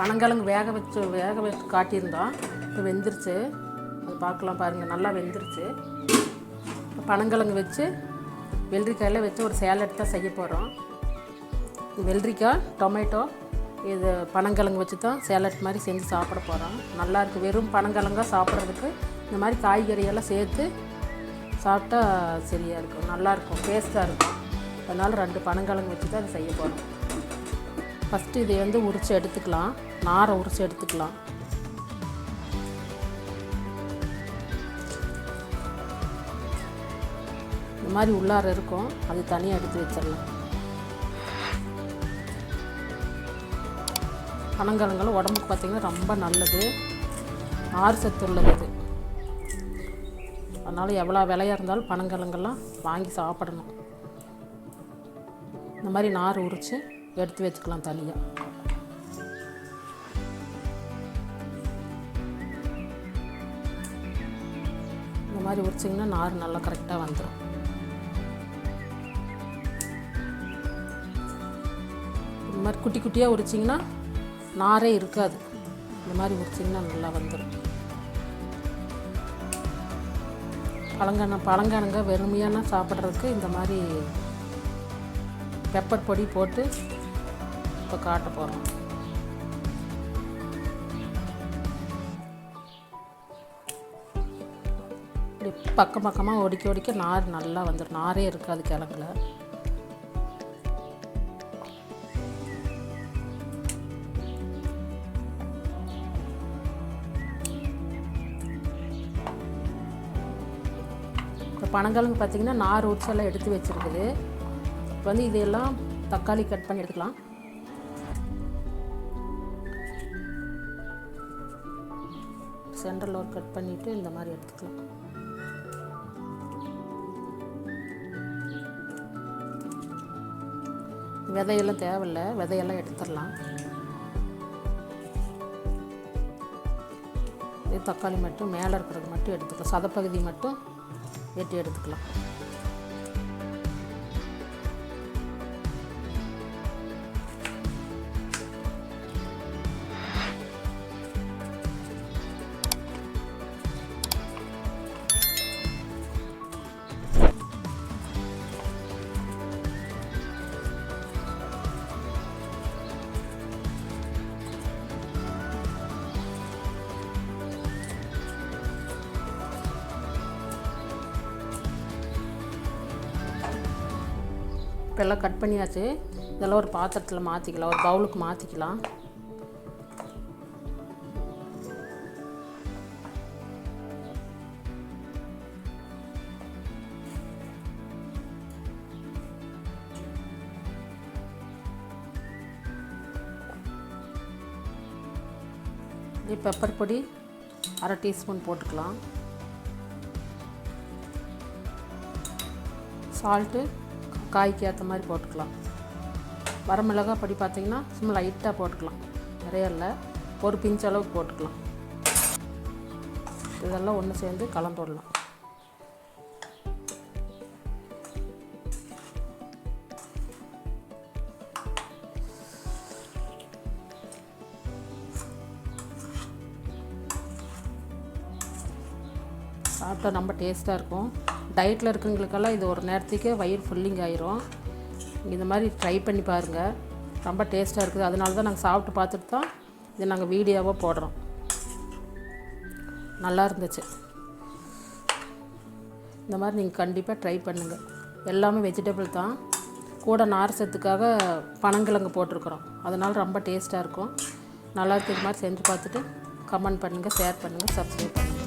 பனங்கிழங்கு வேக வச்சு காட்டியிருந்தோம். இப்போ வெந்துருச்சு, அது பார்க்கலாம் பாருங்கள், நல்லா வெந்துருச்சு. இப்போ பனங்கிழங்கு வச்சு வெள்ளரிக்காயில் வச்சு ஒரு சேலட் தான் செய்ய போகிறோம். வெள்ளரிக்காய், டொமேட்டோ, இது பனங்கிழங்கு வச்சு தான் சேலட் மாதிரி செஞ்சு சாப்பிட போகிறோம். நல்லாயிருக்கு. வெறும் பனங்கிழங்கா சாப்பிட்றதுக்கு இந்த மாதிரி காய்கறியெல்லாம் சேர்த்து சாப்பிட்டா சரியாக இருக்கும், நல்லாயிருக்கும், டேஸ்ட்டாக இருக்கும். அதனால் 2 பனங்கிழங்கு வச்சு தான் அது செய்ய போகிறோம். ஃபஸ்ட்டு இதை வந்து உரித்து எடுத்துக்கலாம், நாரை உரித்து எடுத்துக்கலாம். இந்த மாதிரி உள்ளார இருக்கும், அது தனியாக எடுத்து வச்சிடலாம். பனங்கிழங்குலாம் உடம்புக்கு பார்த்திங்கன்னா ரொம்ப நல்லது, நார் சத்து உள்ளது இது. அதனால் எவ்வளோ விலையாக இருந்தாலும் பனங்கிழங்கெல்லாம் வாங்கி சாப்பிடணும். இந்த மாதிரி நார் உரித்து எடுத்து வச்சுக்கலாம் தனியாக. இந்த மாதிரி உரிச்சிங்கன்னா நார் நல்லா கரெக்டாக வந்துடும். இந்த மாதிரி குட்டி குட்டியாக உரிச்சிங்கன்னா நாரே இருக்காது. இந்த மாதிரி உரிச்சிங்கன்னா நல்லா வந்துடும். பழங்கிழங்க வெறுமையான சாப்பிட்றதுக்கு இந்த மாதிரி பெப்பர் பொடி போட்டு இப்போ காட்ட போகிறோம். இப்படி பக்கம் பக்கமாக ஒடிக்க நார் நல்லா வந்துடும், நாரே இருக்காது கிழங்குல. இப்போ பனங்கிழங்கு பார்த்திங்கன்னா நார் உரிச்செல்லாம் எடுத்து வச்சுருக்குது. இப்போ வந்து இதையெல்லாம் தக்காளி கட் பண்ணி எடுத்துக்கலாம். சென்டரில் ஒரு கட் பண்ணிவிட்டு இந்த மாதிரி எடுத்துக்கலாம். விதையெல்லாம் தேவையில்லை, விதையெல்லாம் எடுத்துடலாம். இது தக்காளி மட்டும் மேலே இருக்கிறது மட்டும் எடுத்துக்கலாம், சதப்பகுதி மட்டும் வெட்டி எடுத்துக்கலாம். இப்போ எல்லாம் கட் பண்ணியாச்சு. இதெல்லாம் ஒரு பாத்திரத்தில் மாற்றிக்கலாம், ஒரு பவுலுக்கு மாற்றிக்கலாம். இது பெப்பர் பொடி 1/2 டீஸ்பூன் போட்டுக்கலாம். சால்ட்டு காய்க்கு ஏற்ற மாதிரி போட்டுக்கலாம். வரமிளகாய் பொடி பார்த்திங்கன்னா சும்மா லைட்டாக போட்டுக்கலாம், நிறைய இல்லை, ஒரு பிஞ்ச் அளவுக்கு போட்டுக்கலாம். இதெல்லாம் ஒன்று சேர்ந்து கலந்து விடலாம். சாப்பிட்டா ரொம்ப டேஸ்ட்டாக இருக்கும். டயட்டில் இருக்கிறவங்களுக்கெல்லாம் இது ஒரு நேரத்துக்கு வயிறு ஃபுல்லிங் ஆயிரும். இந்த மாதிரி ட்ரை பண்ணி பாருங்கள், ரொம்ப டேஸ்ட்டாக இருக்குது. அதனால தான் நாங்கள் சாப்பிட்டு பார்த்துட்டு தான் இதை நாங்கள் வீடியோவாக போடுறோம். நல்லா இருந்துச்சு. இந்த மாதிரி நீங்கள் கண்டிப்பாக ட்ரை பண்ணுங்கள். எல்லாமே வெஜிடபிள் தான், கூட நார் சத்துக்காக பனங்கிழங்கு போட்டிருக்குறோம். அதனால் ரொம்ப டேஸ்ட்டாக இருக்கும். நல்லா இருக்கிற மாதிரி செஞ்சு பார்த்துட்டு கமெண்ட் பண்ணுங்கள், ஷேர் பண்ணுங்கள், சப்ஸ்கிரைப் பண்ணுங்கள்.